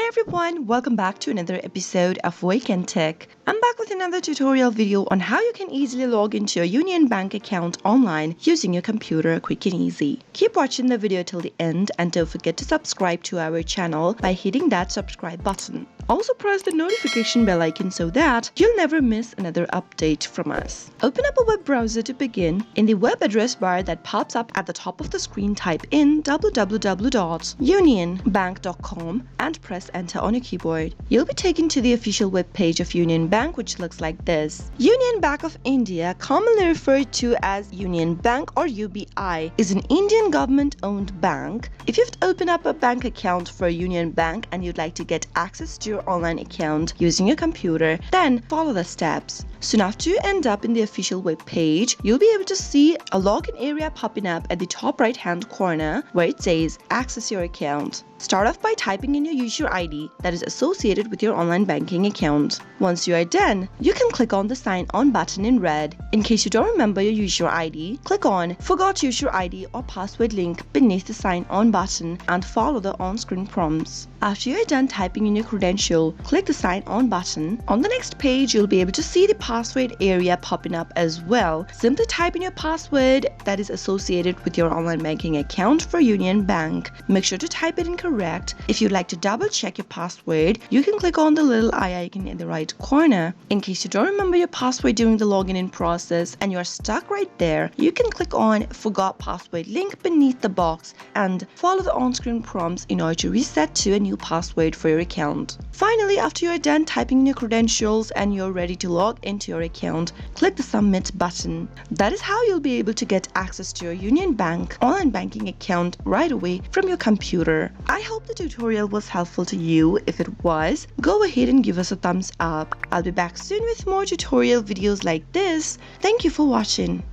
Hi everyone, welcome back to another episode of Wake&Tech. I'm back with another tutorial video on how you can easily log into your Union Bank account online using your computer quick and easy. Keep watching the video till the end and don't forget to subscribe to our channel by hitting that subscribe button. Also press the notification bell icon so that you'll never miss another update from us. Open up a web browser to begin. In the web address bar that pops up at the top of the screen, type in www.unionbank.com and press enter on your keyboard. You'll be taken to the official web page of Union Bank, which looks like this. Union Bank of India, commonly referred to as Union Bank or UBI, is an Indian government-owned bank. If you've opened up a bank account for Union Bank and you'd like to get access to your online account using your computer, then follow the steps. Soon after you end up in the official web page, you'll be able to see a login area popping up at the top right hand corner where it says access your account. Start off by typing in your user ID that is associated with your online banking account. Once you are done, you can click on the sign on button in red. In case you don't remember your user ID, click on forgot user ID or password link beneath the sign on button and follow the on-screen prompts. After you are done typing in your credential, click the sign on button. On the next page, you'll be able to see the password area popping up as well. Simply type in your password that is associated with your online banking account for Union Bank. Make sure to type it in correct. If you'd like to double check your password, you can click on the little eye icon in the right corner. In case you don't remember your password during the login in process and you're stuck right there, you can click on forgot password link beneath the box and follow the on-screen prompts in order to reset to a new password for your account. Finally, after you're done typing in your credentials and you're ready to log into your account, click the submit button. That is how you'll be able to get access to your Union Bank online banking account right away from your computer. I hope the tutorial was helpful to you. If it was, go ahead and give us a thumbs up. I'll be back soon with more tutorial videos like this. Thank you for watching.